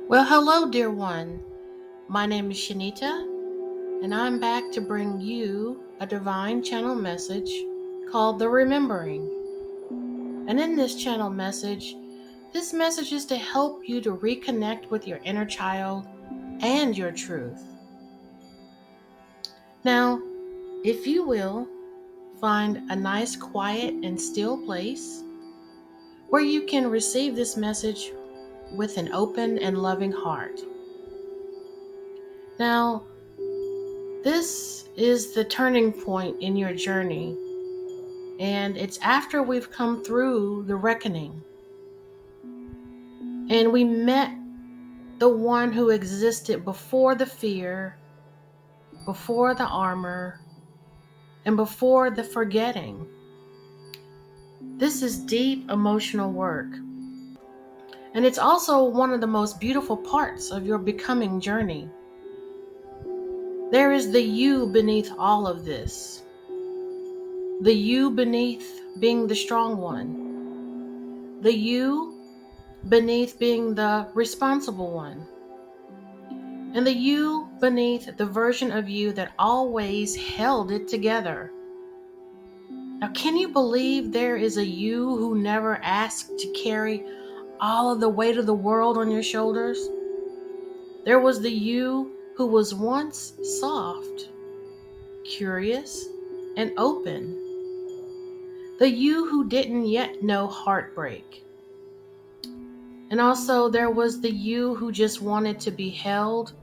Well, hello, dear one. My name is Shanita, and I'm back to bring you a divine channel message called The Remembering. And in this channel message, this message is to help you to reconnect with your inner child and your truth. Now, if you will, find a nice, quiet, and still place where you can receive this message with an open and loving heart. Now, this is the turning point in your journey, and it's after we've come through the reckoning and we met the one who existed before the fear, before the armor, and before the forgetting. This is deep emotional work, and it's also one of the most beautiful parts of your becoming journey. There is the you beneath all of this, the you beneath being the strong one, the you beneath being the responsible one, and the you beneath the version of you that always held it together. Now, can you believe there is a you who never asked to carry all of the weight of the world on your shoulders? There was the you who was once soft, curious, and open. The you who didn't yet know heartbreak. And also there was the you who just wanted to be held,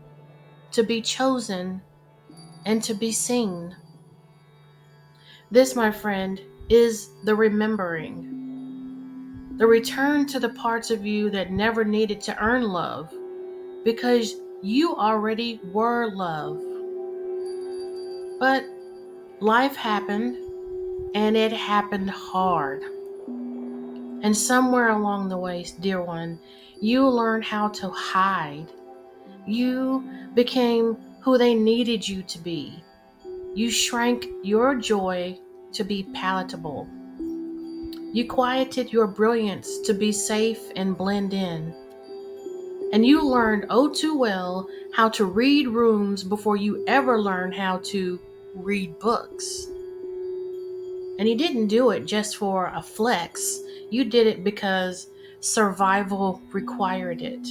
to be chosen, and to be seen. This, my friend, is the remembering, the return to the parts of you that never needed to earn love because you already were love. But life happened, and it happened hard. And somewhere along the way, dear one, you learned how to hide. You became who they needed you to be. You shrank your joy to be palatable. You quieted your brilliance to be safe and blend in. And you learned oh too well how to read rooms before you ever learned how to read books. And you didn't do it just for a flex. You did it because survival required it.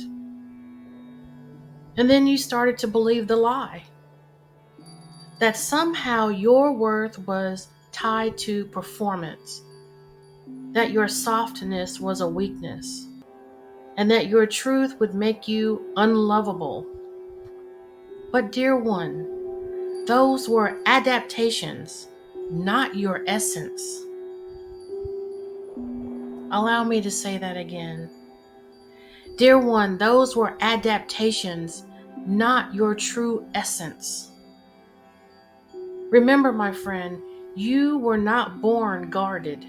And then you started to believe the lie that somehow your worth was tied to performance, that your softness was a weakness, and that your truth would make you unlovable. But dear one, those were adaptations, not your essence. Allow me to say that again. Dear one, those were adaptations, not your true essence. Remember, my friend, you were not born guarded.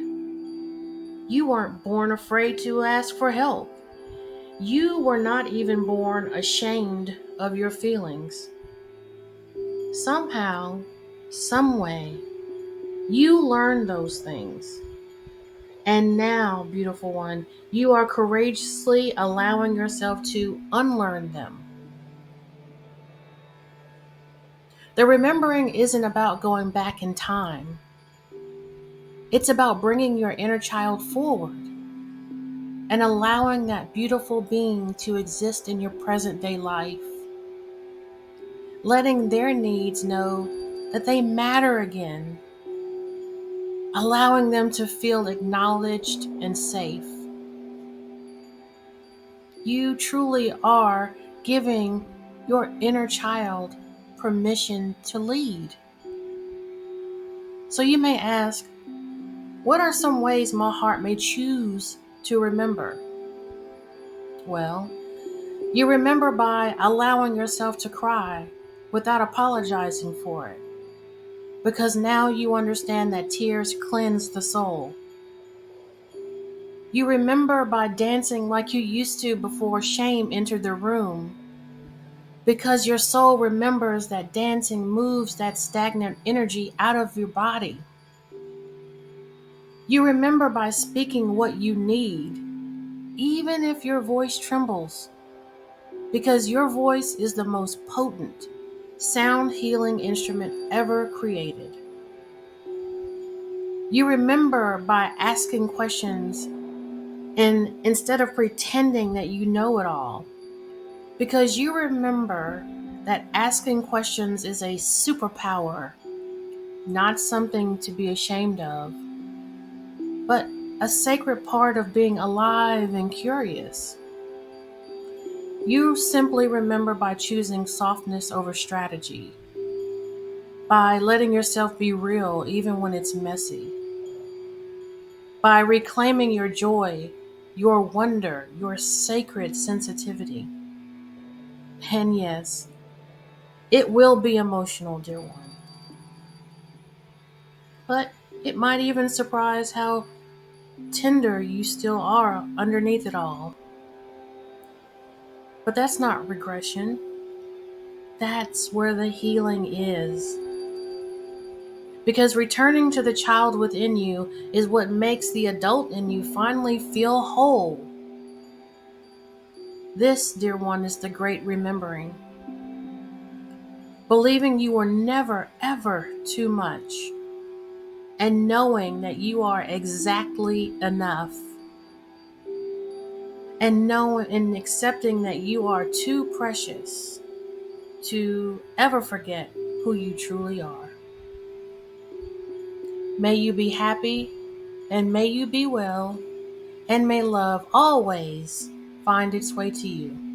You weren't born afraid to ask for help. You were not even born ashamed of your feelings. Somehow, some way, you learned those things. And now, beautiful one, you are courageously allowing yourself to unlearn them. The remembering isn't about going back in time. It's about bringing your inner child forward and allowing that beautiful being to exist in your present day life. Letting their needs know that they matter again. Allowing them to feel acknowledged and safe. You truly are giving your inner child permission to lead. So you may ask, what are some ways my heart may choose to remember? Well, you remember by allowing yourself to cry without apologizing for it, because now you understand that tears cleanse the soul. You remember by dancing like you used to before shame entered the room, because your soul remembers that dancing moves that stagnant energy out of your body. You remember by speaking what you need, even if your voice trembles, because your voice is the most potent sound healing instrument ever created. You remember by asking questions and instead of pretending that you know it all, because you remember that asking questions is a superpower, not something to be ashamed of, but a sacred part of being alive and curious. You simply remember by choosing softness over strategy, by letting yourself be real even when it's messy, by reclaiming your joy, your wonder, your sacred sensitivity. And yes, it will be emotional, dear one, but it might even surprise how tender you still are underneath it all. But that's not regression. That's where the healing is. Because returning to the child within you is what makes the adult in you finally feel whole. This, dear one, is the great remembering. Believing you were never, ever too much, and knowing that you are exactly enough, and knowing and accepting that you are too precious to ever forget who you truly are. May you be happy, and may you be well, and may love always find its way to you.